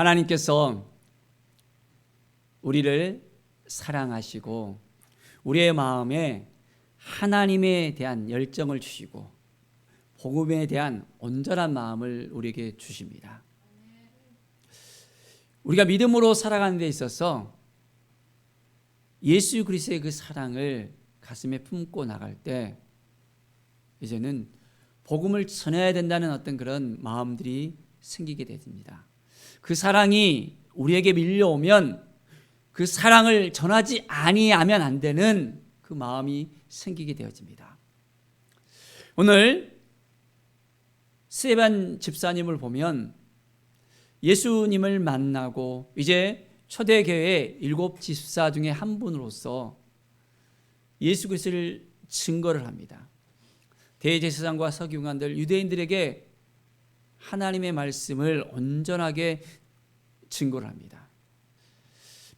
하나님께서 우리를 사랑하시고 우리의 마음에 하나님에 대한 열정을 주시고 복음에 대한 온전한 마음을 우리에게 주십니다. 우리가 믿음으로 살아가는 데 있어서 예수 그리스도의 그 사랑을 가슴에 품고 나갈 때 이제는 복음을 전해야 된다는 어떤 그런 마음들이 생기게 됩니다. 그 사랑이 우리에게 밀려오면 그 사랑을 전하지 아니하면 안 되는 그 마음이 생기게 되어집니다. 오늘 스데반 집사님을 보면 예수님을 만나고 이제 초대교회 7 집사 중에 한 분으로서 예수 그리스도를 증거를 합니다. 대제사장과 서기관들 유대인들에게 하나님의 말씀을 온전하게 증거를 합니다.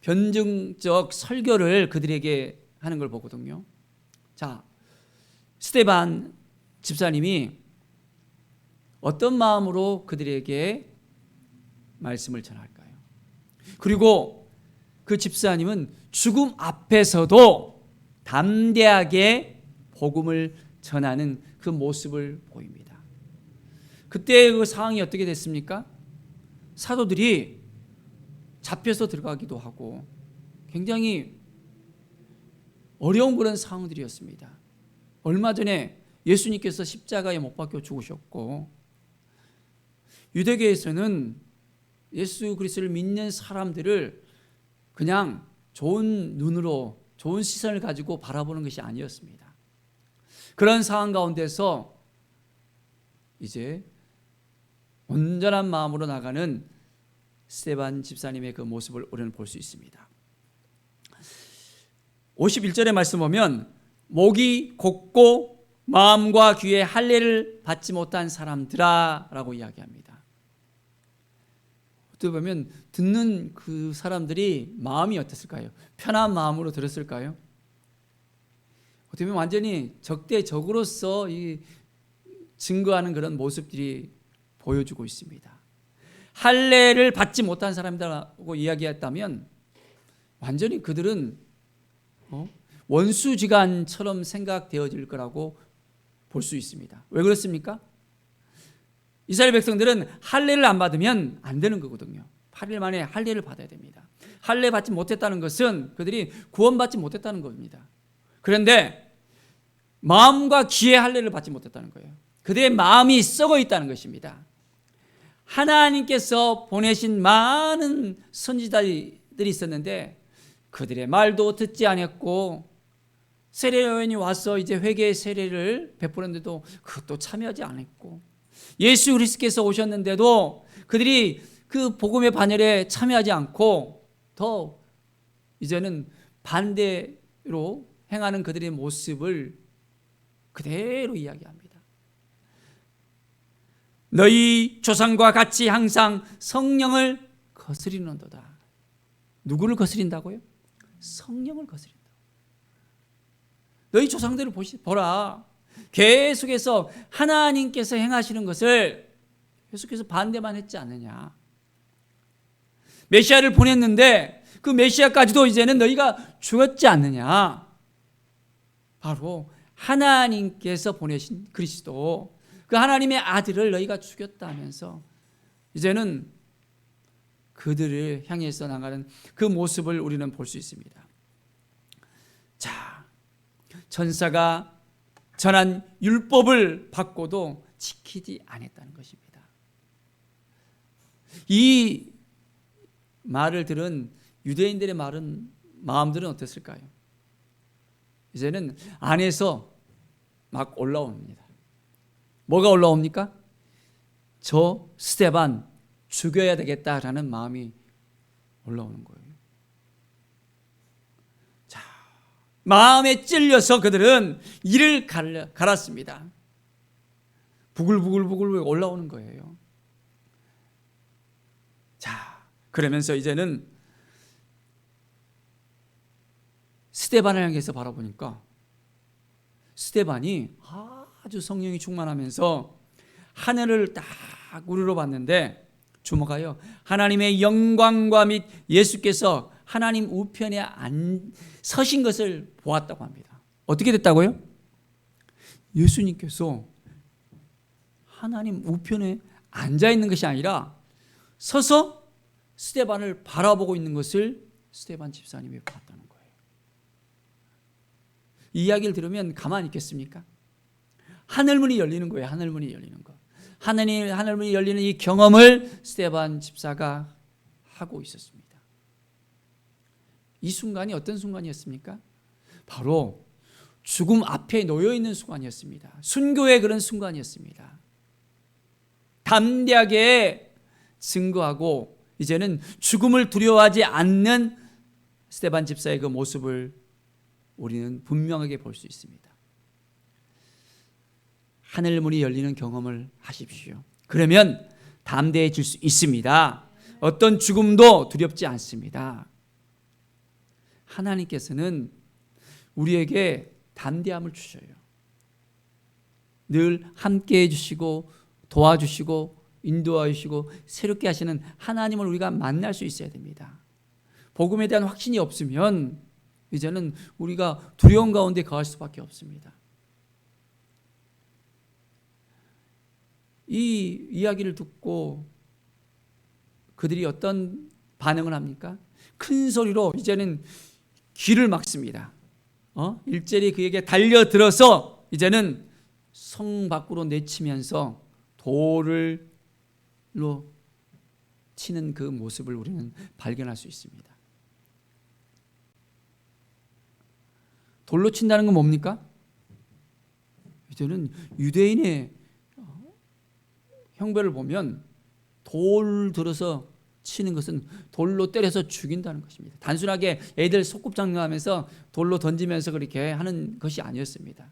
변증적 설교를 그들에게 하는 걸 보거든요. 자, 스데반 집사님이 어떤 마음으로 그들에게 말씀을 전할까요? 그리고 그 집사님은 죽음 앞에서도 담대하게 복음을 전하는 그 모습을 보입니다. 그때 그 상황이 어떻게 됐습니까? 사도들이 잡혀서 들어가기도 하고 굉장히 어려운 그런 상황들이었습니다. 얼마 전에 예수님께서 십자가에 못 박혀 죽으셨고 유대교에서는 예수 그리스도를 믿는 사람들을 그냥 좋은 눈으로 좋은 시선을 가지고 바라보는 것이 아니었습니다. 그런 상황 가운데서 이제 온전한 마음으로 나가는 스데반 집사님의 그 모습을 우리는 볼 수 있습니다. 51절의 말씀 보면 목이 곧고 마음과 귀에 할례를 받지 못한 사람들아 라고 이야기합니다. 어떻게 보면 듣는 그 사람들이 마음이 어땠을까요? 편한 마음으로 들었을까요? 어떻게 보면 완전히 적대적으로서 이 증거하는 그런 모습들이 보여주고 있습니다. 할례를 받지 못한 사람이라고 이야기했다면 완전히 그들은 원수지간처럼 생각되어질 거라고 볼 수 있습니다. 왜 그렇습니까? 이스라엘 백성들은 할례를 안 받으면 안 되는 거거든요. 8일 만에 할례를 받아야 됩니다. 할례 받지 못했다는 것은 그들이 구원받지 못했다는 겁니다. 그런데 마음과 귀의 할례를 받지 못했다는 거예요. 그들의 마음이 썩어 있다는 것입니다. 하나님께서 보내신 많은 선지자들이 있었는데 그들의 말도 듣지 않았고 세례 요한이 와서 이제 회개의 세례를 베풀었는데도 그것도 참여하지 않았고 예수 그리스도께서 오셨는데도 그들이 그 복음의 반열에 참여하지 않고 더 이제는 반대로 행하는 그들의 모습을 그대로 이야기합니다. 너희 조상과 같이 항상 성령을 거스리는도다. 누구를 거스린다고요? 성령을 거스린다. 너희 조상들을 보라. 계속해서 하나님께서 행하시는 것을 계속해서 반대만 했지 않느냐. 메시아를 보냈는데 그 메시아까지도 이제는 너희가 죽었지 않느냐. 바로 하나님께서 보내신 그리스도, 그 하나님의 아들을 너희가 죽였다면서 이제는 그들을 향해서 나가는 그 모습을 우리는 볼 수 있습니다. 자, 천사가 전한 율법을 받고도 지키지 않았다는 것입니다. 이 말을 들은 유대인들의 마음들은 어땠을까요? 이제는 안에서 막 올라옵니다. 뭐가 올라옵니까? 저 스데반 죽여야 되겠다라는 마음이 올라오는 거예요. 자, 마음에 찔려서 그들은 이를 갈았습니다. 부글부글 올라오는 거예요. 자, 그러면서 이제는 스데반을 향해서 바라보니까 스데반이 아주 성령이 충만하면서 하늘을 딱 우러러 봤는데 주목하여 하나님의 영광과 및 예수께서 하나님 우편에 서신 것을 보았다고 합니다. 어떻게 됐다고요? 예수님께서 하나님 우편에 앉아 있는 것이 아니라 서서 스데반을 바라보고 있는 것을 스데반 집사님이 봤다는 거예요. 이 이야기를 들으면 가만히 있겠습니까? 하늘문이 열리는 거예요. 하늘문이 열리는 거. 하늘문이 열리는 이 경험을 스데반 집사가 하고 있었습니다. 이 순간이 어떤 순간이었습니까? 바로 죽음 앞에 놓여 있는 순간이었습니다. 순교의 그런 순간이었습니다. 담대하게 증거하고 이제는 죽음을 두려워하지 않는 스데반 집사의 그 모습을 우리는 분명하게 볼 수 있습니다. 하늘문이 열리는 경험을 하십시오. 그러면 담대해질 수 있습니다. 어떤 죽음도 두렵지 않습니다. 하나님께서는 우리에게 담대함을 주셔요. 늘 함께해 주시고 도와주시고 인도하여 주시고 새롭게 하시는 하나님을 우리가 만날 수 있어야 됩니다. 복음에 대한 확신이 없으면 이제는 우리가 두려움 가운데 거할 수밖에 없습니다. 이 이야기를 듣고 그들이 어떤 반응을 합니까? 큰 소리로 이제는 귀를 막습니다. 일제히 그에게 달려들어서 이제는 성 밖으로 내치면서 돌로 치는 그 모습을 우리는 발견할 수 있습니다. 돌로 친다는 건 뭡니까? 이제는 유대인의 형벌을 보면 돌 들어서 치는 것은 돌로 때려서 죽인다는 것입니다. 단순하게 애들 소꿉장난하면서 돌로 던지면서 그렇게 하는 것이 아니었습니다.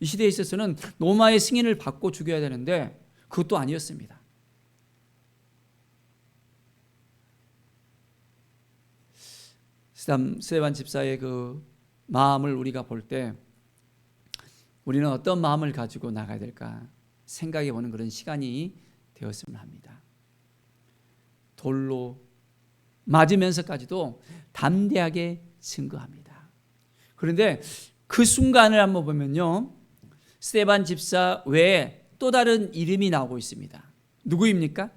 이 시대에 있어서는 로마의 승인을 받고 죽여야 되는데 그것도 아니었습니다. 스데반 집사의 그 마음을 우리가 볼 때 우리는 어떤 마음을 가지고 나가야 될까 생각해 보는 그런 시간이 되었으면 합니다. 돌로 맞으면서까지도 담대하게 증거합니다. 그런데 그 순간을 한번 보면요, 스데반 집사 외에 또 다른 이름이 나오고 있습니다. 누구입니까?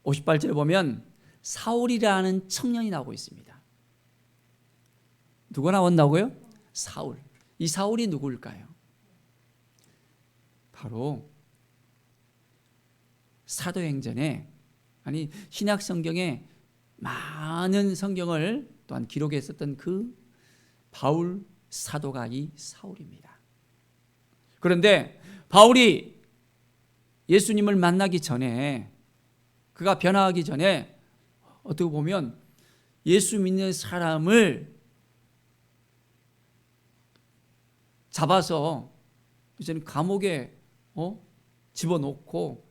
58절에 보면 사울이라는 청년이 나오고 있습니다. 누가 나온다고요? 사울. 이 사울이 누구일까요? 바로 사도행전에, 아니 신약 성경에 많은 성경을 또한 기록했었던 그 바울 사도가 이 사울입니다. 그런데 바울이 예수님을 만나기 전에, 그가 변화하기 전에 어떻게 보면 예수 믿는 사람을 잡아서 이제는 감옥에 집어넣고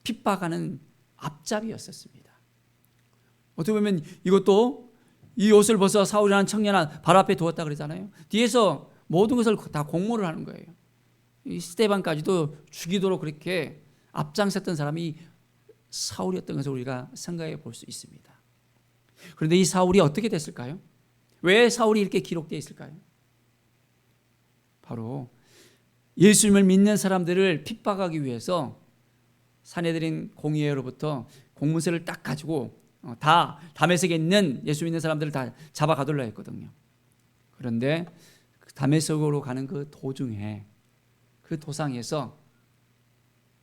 핍박하는 앞잡이였었습니다. 어떻게 보면 이것도 이 옷을 벗어 사울이라는 청년아 발 앞에 두었다 그러잖아요. 뒤에서 모든 것을 다 공모를 하는 거예요. 이 스데반까지도 죽이도록 그렇게 앞장섰던 사람이 사울이었던 것을 우리가 생각해 볼 수 있습니다. 그런데 이 사울이 어떻게 됐을까요? 왜 사울이 이렇게 기록되어 있을까요? 바로 예수님을 믿는 사람들을 핍박하기 위해서 사내들인 공의회로부터 공문서를 딱 가지고 다 다메섹에 있는 예수 믿는 사람들을 다 잡아가둘러 했거든요. 그런데 다메섹으로 가는 그 도중에 그 도상에서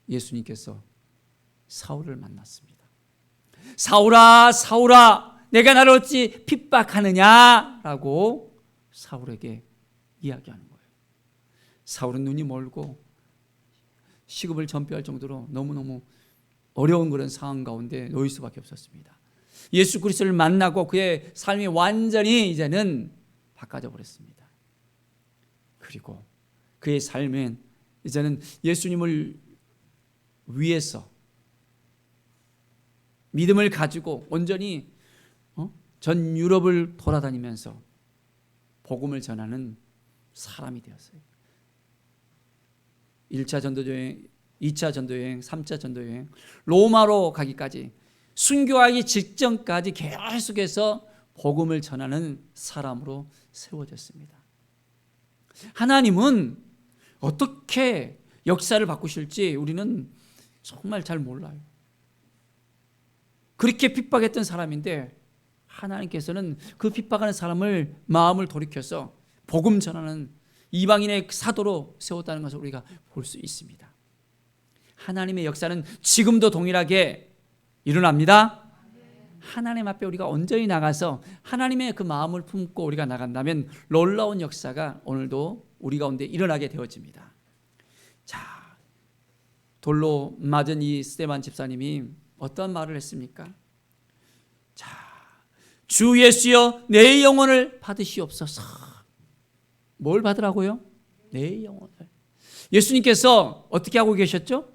예수님께서 사울을 만났습니다. 사울아, 사울아, 내가 나를 어찌 핍박하느냐라고 사울에게 이야기하는 거예요. 사울은 눈이 멀고 시급을 전폐할 정도로 너무너무 어려운 그런 상황 가운데 놓일 수밖에 없었습니다. 예수 그리스도를 만나고 그의 삶이 완전히 이제는 바꿔져 버렸습니다. 그리고 그의 삶은 이제는 예수님을 위해서 믿음을 가지고 온전히 전 유럽을 돌아다니면서 복음을 전하는 사람이 되었어요. 1차 전도여행 2차 전도여행, 3차 전도여행, 로마로 가기까지, 순교하기 직전까지 계속해서 복음을 전하는 사람으로 세워졌습니다. 하나님은 어떻게 역사를 바꾸실지 우리는 정말 잘 몰라요. 그렇게 핍박했던 사람인데 하나님께서는 그 핍박하는 사람을 마음을 돌이켜서 복음 전하는 이방인의 사도로 세웠다는 것을 우리가 볼 수 있습니다. 하나님의 역사는 지금도 동일하게 일어납니다. 하나님 앞에 우리가 온전히 나가서 하나님의 그 마음을 품고 우리가 나간다면 놀라운 역사가 오늘도 우리 가운데 일어나게 되어집니다. 자, 돌로 맞은 이 스데반 집사님이 어떤 말을 했습니까? 자, 주 예수여 내 영혼을 받으시옵소서. 뭘 받으라고요? 내 영혼을. 예수님께서 어떻게 하고 계셨죠?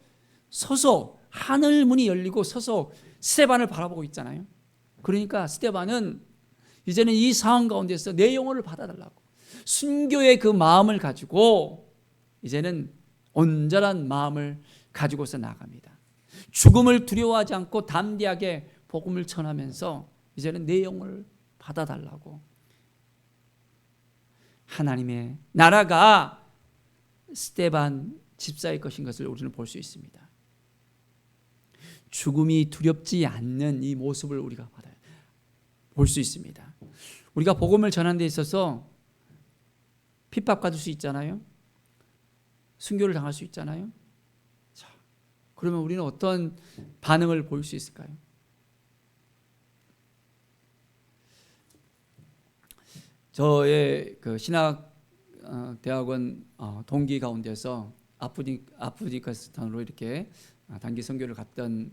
서서 하늘 문이 열리고 서서 스데반을 바라보고 있잖아요. 그러니까 스데반은 이제는 이 상황 가운데서 내 영혼을 받아달라고 순교의 그 마음을 가지고 이제는 온전한 마음을 가지고서 나갑니다. 죽음을 두려워하지 않고 담대하게 복음을 전하면서 이제는 내 영혼을 받아달라고. 하나님의 나라가 스데반 집사의 것인 것을 우리는 볼 수 있습니다. 죽음이 두렵지 않는 이 모습을 우리가 볼 수 있습니다. 우리가 복음을 전하는 데 있어서 핍박받을 수 있잖아요. 순교를 당할 수 있잖아요. 자, 그러면 우리는 어떤 반응을 보일 수 있을까요? 저의 그 신학 대학원 동기 가운데서 아프가니스탄으로 이렇게 단기 선교를 갔던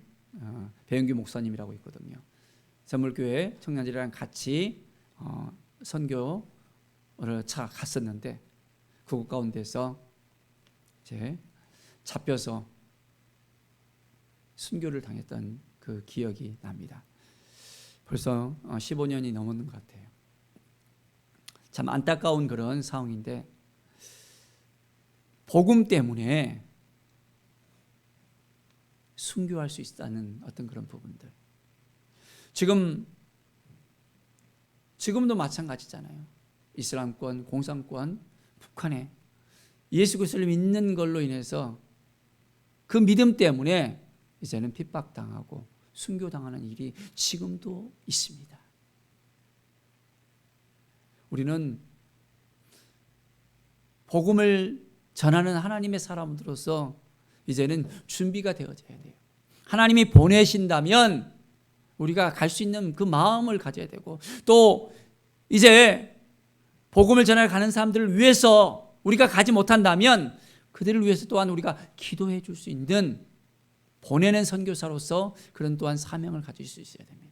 배영규 목사님이라고 있거든요. 선물교회 청년들이랑 같이 선교를 갔었는데 그곳 가운데서 이제 잡혀서 순교를 당했던 그 기억이 납니다. 벌써 15년이 넘었는 것 같아요. 참 안타까운 그런 상황인데 복음 때문에 순교할 수 있다는 어떤 그런 부분들. 지금도 마찬가지잖아요. 이슬람권, 공산권, 북한에 예수 그리스도를 믿는 걸로 인해서 그 믿음 때문에 이제는 핍박당하고 순교당하는 일이 지금도 있습니다. 우리는 복음을 전하는 하나님의 사람으로서 이제는 준비가 되어져야 돼요. 하나님이 보내신다면 우리가 갈 수 있는 그 마음을 가져야 되고, 또 이제 복음을 전하러 가는 사람들을 위해서 우리가 가지 못한다면 그들을 위해서 또한 우리가 기도해 줄 수 있는 보내는 선교사로서 그런 또한 사명을 가질 수 있어야 됩니다.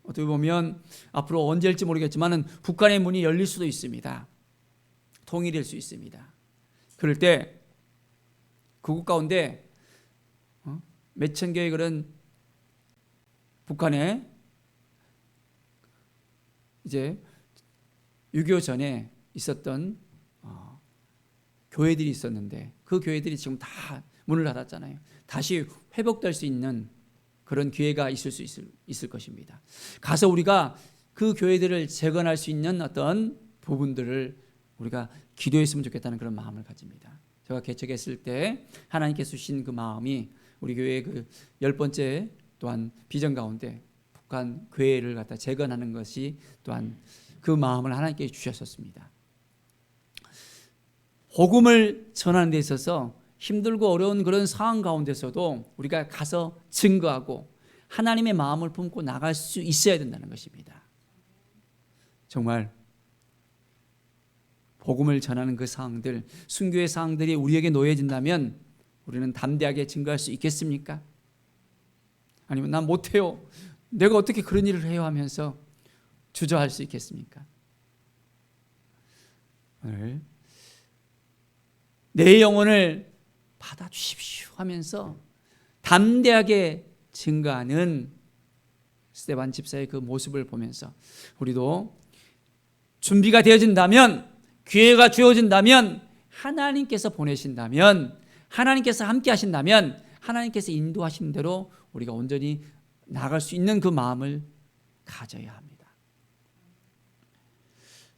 어떻게 보면 앞으로 언제일지 모르겠지만 북한의 문이 열릴 수도 있습니다. 통일될 수 있습니다. 그럴 때 그곳 가운데 몇천 개의 그런 북한에 이제 6.25 전에 있었던 교회들이 있었는데 그 교회들이 지금 다 문을 닫았잖아요. 다시 회복될 수 있는 그런 기회가 있을 것입니다. 가서 우리가 그 교회들을 재건할 수 있는 어떤 부분들을 우리가 기도했으면 좋겠다는 그런 마음을 가집니다. 제가 개척했을 때 하나님께서 주신 그 마음이 우리 교회의 그 10번째 또한 비전 가운데 북한 교회를 갖다 재건하는 것이 또한 그 마음을 하나님께 주셨었습니다. 복음을 전하는 데 있어서 힘들고 어려운 그런 상황 가운데서도 우리가 가서 증거하고 하나님의 마음을 품고 나갈 수 있어야 된다는 것입니다. 정말 복음을 전하는 그 상황들, 순교의 상황들이 우리에게 놓여진다면 우리는 담대하게 증거할 수 있겠습니까? 아니면 난 못해요, 내가 어떻게 그런 일을 해요 하면서 주저할 수 있겠습니까? 오늘 내 영혼을 받아주십시오 하면서 담대하게 증거하는 스데반 집사의 그 모습을 보면서 우리도 준비가 되어진다면, 기회가 주어진다면 하나님께서 보내신다면, 하나님께서 함께 하신다면, 하나님께서 인도하신 대로 우리가 온전히 나갈 수 있는 그 마음을 가져야 합니다.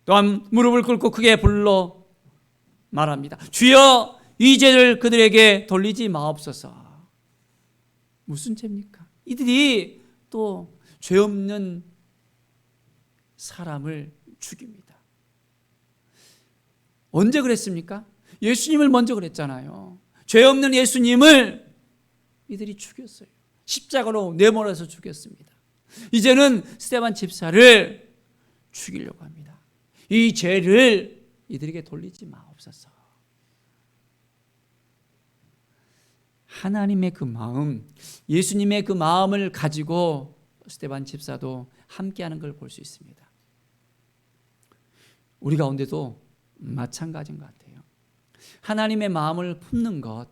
또한 무릎을 꿇고 크게 불러 말합니다. 주여, 이 죄를 그들에게 돌리지 마옵소서. 무슨 죄입니까? 이들이 또 죄 없는 사람을 죽입니다. 언제 그랬습니까? 예수님을 먼저 그랬잖아요. 죄 없는 예수님을 이들이 죽였어요. 십자가로 내몰아서 죽였습니다. 이제는 스데반 집사를 죽이려고 합니다. 이 죄를 이들에게 돌리지 마옵소서. 하나님의 그 마음, 예수님의 그 마음을 가지고 스데반 집사도 함께하는 걸 볼 수 있습니다. 우리 가운데도 마찬가지인 것 같아요. 하나님의 마음을 품는 것,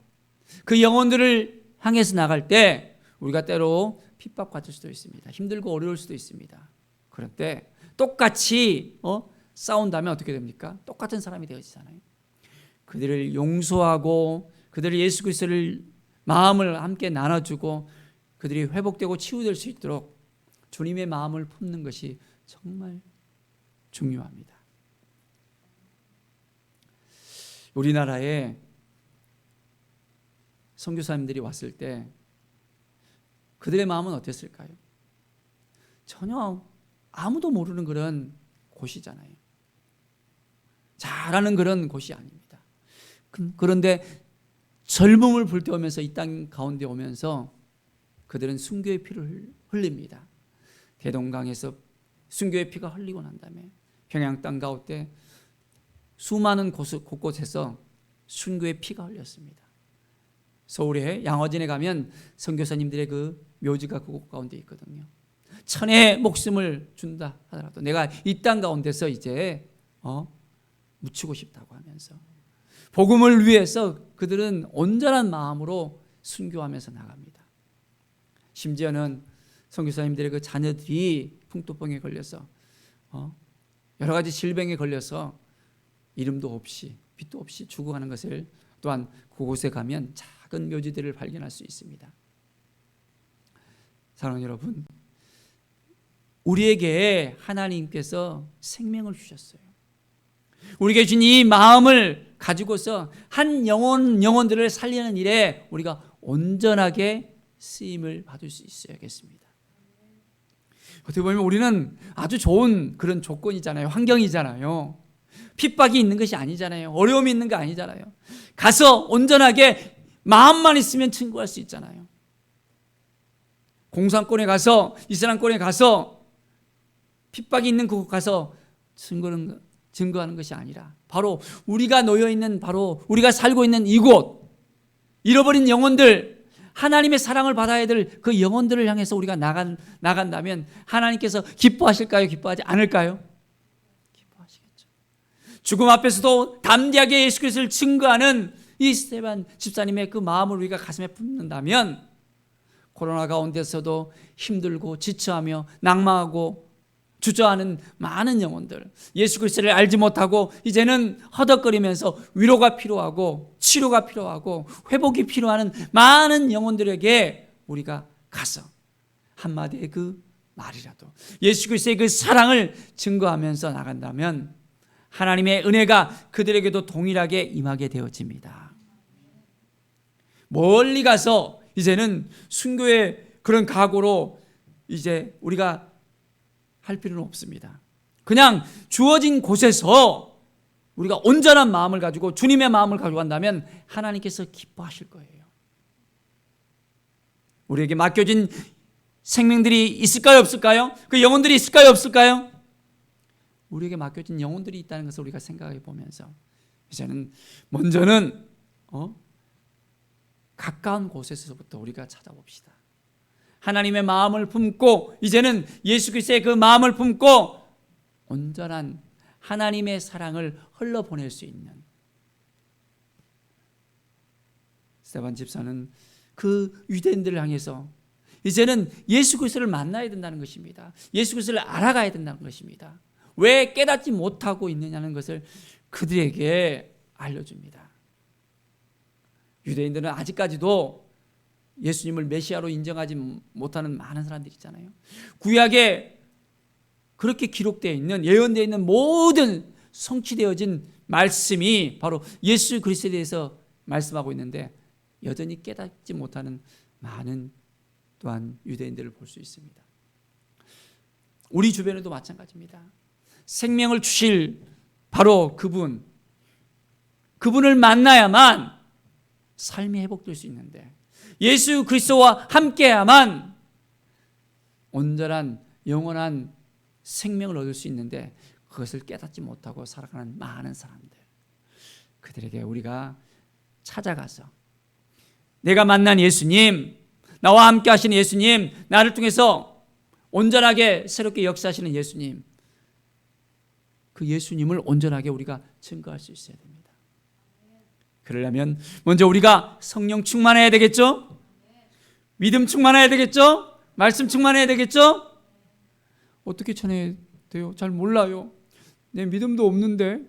그 영혼들을 향해서 나갈 때 우리가 때로 핍박받을 수도 있습니다. 힘들고 어려울 수도 있습니다. 그럴 때 똑같이 싸운다면 어떻게 됩니까? 똑같은 사람이 되어지잖아요. 그들을 용서하고 그들을 예수 그리스도를 마음을 함께 나눠주고 그들이 회복되고 치유될 수 있도록 주님의 마음을 품는 것이 정말 중요합니다. 우리나라에 선교사님들이 왔을 때 그들의 마음은 어땠을까요? 전혀 아무도 모르는 그런 곳이잖아요. 잘하는 그런 곳이 아닙니다. 그런데 젊음을 불태우면서 이 땅 가운데 오면서 그들은 순교의 피를 흘립니다. 대동강에서 순교의 피가 흘리고 난 다음에 평양 땅 가운데 수많은 곳곳에서 순교의 피가 흘렸습니다. 서울에 양화진에 가면 선교사님들의 그 묘지가 그곳 가운데 있거든요. 천의 목숨을 준다 하더라도 내가 이 땅 가운데서 이제 묻히고 싶다고 하면서 복음을 위해서 그들은 온전한 마음으로 순교하면서 나갑니다. 심지어는 선교사님들의 그 자녀들이 풍토병에 걸려서 여러 가지 질병에 걸려서 이름도 없이 빛도 없이 죽어가는 것을 또한 그곳에 가면 작은 묘지들을 발견할 수 있습니다. 사랑하는 여러분, 우리에게 하나님께서 생명을 주셨어요. 우리에게 준 이 마음을 가지고서 한 영혼들을 살리는 일에 우리가 온전하게 쓰임을 받을 수 있어야겠습니다. 어떻게 보면 우리는 아주 좋은 그런 조건이잖아요. 환경이잖아요. 핍박이 있는 것이 아니잖아요. 어려움이 있는 거 아니잖아요. 가서 온전하게 마음만 있으면 증거할 수 있잖아요. 공산권에 가서 이스라엘권에 가서 핍박이 있는 그곳 가서 증거하는 것이 아니라 바로 우리가 놓여있는 바로 우리가 살고 있는 이곳 잃어버린 영혼들 하나님의 사랑을 받아야 될 그 영혼들을 향해서 우리가 나간다면 하나님께서 기뻐하실까요? 기뻐하지 않을까요? 기뻐하시겠죠. 죽음 앞에서도 담대하게 예수 그리스도를 증거하는 이 스데반 집사님의 그 마음을 우리가 가슴에 품는다면 코로나 가운데서도 힘들고 지쳐하며 낭망하고 주저하는 많은 영혼들, 예수 그리스도를 알지 못하고 이제는 허덕거리면서 위로가 필요하고 치료가 필요하고 회복이 필요한 많은 영혼들에게 우리가 가서 한마디의 그 말이라도 예수 그리스도의 그 사랑을 증거하면서 나간다면 하나님의 은혜가 그들에게도 동일하게 임하게 되어집니다. 멀리 가서 이제는 순교의 그런 각오로 이제 우리가 할 필요는 없습니다. 그냥 주어진 곳에서 우리가 온전한 마음을 가지고 주님의 마음을 가지고 간다면 하나님께서 기뻐하실 거예요. 우리에게 맡겨진 생명들이 있을까요? 없을까요? 그 영혼들이 있을까요? 없을까요? 우리에게 맡겨진 영혼들이 있다는 것을 우리가 생각해 보면서 이제는 먼저는 가까운 곳에서부터 우리가 찾아봅시다. 하나님의 마음을 품고 이제는 예수 그리스도의 그 마음을 품고 온전한 하나님의 사랑을 흘러보낼 수 있는 스데반 집사는 그 유대인들을 향해서 이제는 예수 그리스도를 만나야 된다는 것입니다. 예수 그리스도를 알아가야 된다는 것입니다. 왜 깨닫지 못하고 있느냐는 것을 그들에게 알려줍니다. 유대인들은 아직까지도 예수님을 메시아로 인정하지 못하는 많은 사람들이 있잖아요. 구약에 그렇게 기록되어 있는, 예언되어 있는 모든 성취되어진 말씀이 바로 예수 그리스도에 대해서 말씀하고 있는데 여전히 깨닫지 못하는 많은 또한 유대인들을 볼 수 있습니다. 우리 주변에도 마찬가지입니다. 생명을 주실 바로 그분을 만나야만 삶이 회복될 수 있는데 예수 그리스도와 함께야만 온전한 영원한 생명을 얻을 수 있는데 그것을 깨닫지 못하고 살아가는 많은 사람들, 그들에게 우리가 찾아가서 내가 만난 예수님, 나와 함께 하시는 예수님, 나를 통해서 온전하게 새롭게 역사하시는 예수님, 그 예수님을 온전하게 우리가 증거할 수 있어야 됩니다. 그러려면 먼저 우리가 성령 충만해야 되겠죠? 믿음 충만해야 되겠죠? 말씀 충만해야 되겠죠? 어떻게 전해야 돼요? 잘 몰라요. 내 믿음도 없는데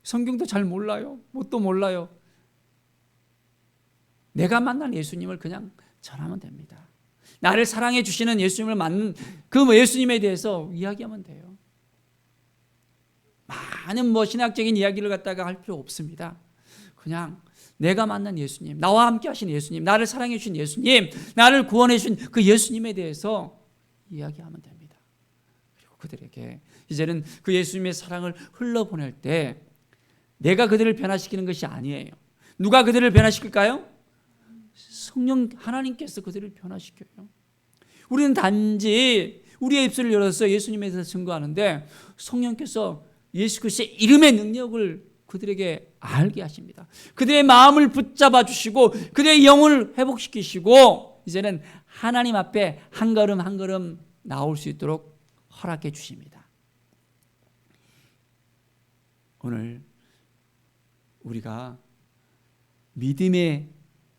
성경도 잘 몰라요. 뭣도 몰라요. 내가 만난 예수님을 그냥 전하면 됩니다. 나를 사랑해 주시는 예수님을 만난 그 예수님에 대해서 이야기하면 돼요. 많은 신학적인 이야기를 갖다가 할 필요 없습니다. 그냥 내가 만난 예수님, 나와 함께 하신 예수님, 나를 사랑해 주신 예수님, 나를 구원해 주신 그 예수님에 대해서 이야기하면 됩니다. 그리고 그들에게 이제는 그 예수님의 사랑을 흘러보낼 때 내가 그들을 변화시키는 것이 아니에요. 누가 그들을 변화시킬까요? 성령 하나님께서 그들을 변화시켜요. 우리는 단지 우리의 입술을 열어서 예수님에 대해서 증거하는데 성령께서 예수 그리스도의 이름의 능력을 그들에게 알게 하십니다. 그들의 마음을 붙잡아 주시고 그들의 영혼을 회복시키시고 이제는 하나님 앞에 한 걸음 한 걸음 나올 수 있도록 허락해 주십니다. 오늘 우리가 믿음의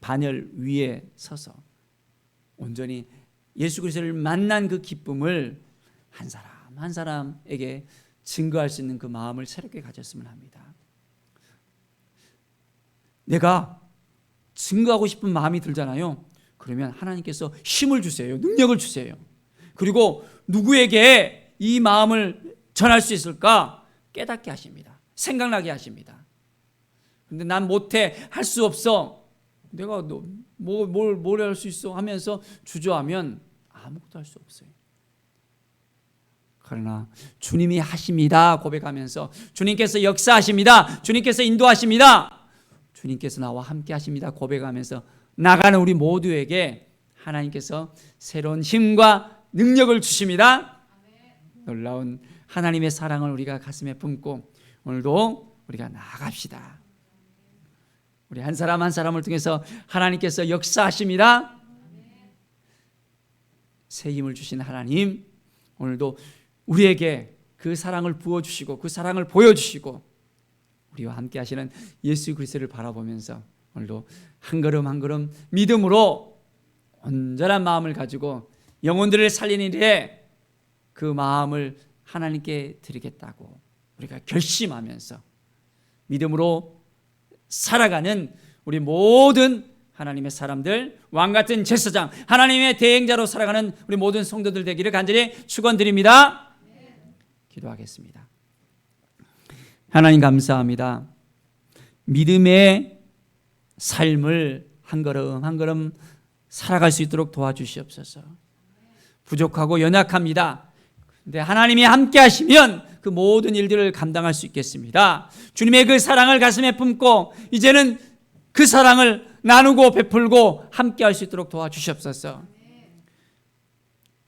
반열 위에 서서 온전히 예수 그리스도를 만난 그 기쁨을 한 사람 한 사람에게 증거할 수 있는 그 마음을 새롭게 가졌으면 합니다. 내가 증거하고 싶은 마음이 들잖아요. 그러면 하나님께서 힘을 주세요. 능력을 주세요. 그리고 누구에게 이 마음을 전할 수 있을까 깨닫게 하십니다. 생각나게 하십니다. 근데 난 못해, 할 수 없어, 내가 뭘 할 수 있어 하면서 주저하면 아무것도 할 수 없어요. 그러나 주님이 하십니다 고백하면서 주님께서 역사하십니다, 주님께서 인도하십니다, 주님께서 나와 함께 하십니다 고백하면서 나가는 우리 모두에게 하나님께서 새로운 힘과 능력을 주십니다. 놀라운 하나님의 사랑을 우리가 가슴에 품고 오늘도 우리가 나아갑시다. 우리 한 사람 한 사람을 통해서 하나님께서 역사하십니다. 새 힘을 주신 하나님, 오늘도 우리에게 그 사랑을 부어주시고 그 사랑을 보여주시고 우리와 함께 하시는 예수 그리스도를 바라보면서 오늘도 한 걸음 한 걸음 믿음으로 온전한 마음을 가지고 영혼들을 살리는 일에 그 마음을 하나님께 드리겠다고 우리가 결심하면서 믿음으로 살아가는 우리 모든 하나님의 사람들, 왕같은 제사장, 하나님의 대행자로 살아가는 우리 모든 성도들 되기를 간절히 축원드립니다. 기도하겠습니다. 하나님 감사합니다. 믿음의 삶을 한 걸음 한 걸음 살아갈 수 있도록 도와주시옵소서. 부족하고 연약합니다. 근데 하나님이 함께 하시면 그 모든 일들을 감당할 수 있겠습니다. 주님의 그 사랑을 가슴에 품고 이제는 그 사랑을 나누고 베풀고 함께 할 수 있도록 도와주시옵소서.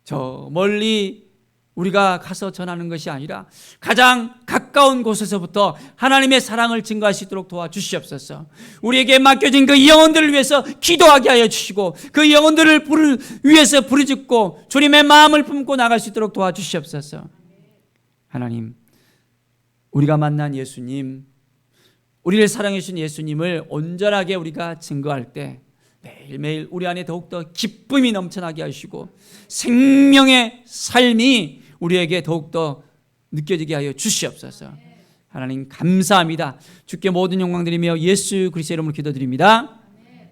저 멀리 우리가 가서 전하는 것이 아니라 가장 가까운 곳에서부터 하나님의 사랑을 증거할 수 있도록 도와주시옵소서. 우리에게 맡겨진 그 영혼들을 위해서 기도하게 하여 주시고 그 영혼들을 위해서 부르짖고 주님의 마음을 품고 나갈 수 있도록 도와주시옵소서. 하나님, 우리가 만난 예수님, 우리를 사랑해 주신 예수님을 온전하게 우리가 증거할 때 매일매일 우리 안에 더욱더 기쁨이 넘쳐나게 하시고 생명의 삶이 우리에게 더욱더 느껴지게 하여 주시옵소서. 하나님 감사합니다. 주께 모든 영광 드리며 예수 그리스도의 이름으로 기도드립니다.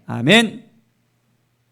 아멘.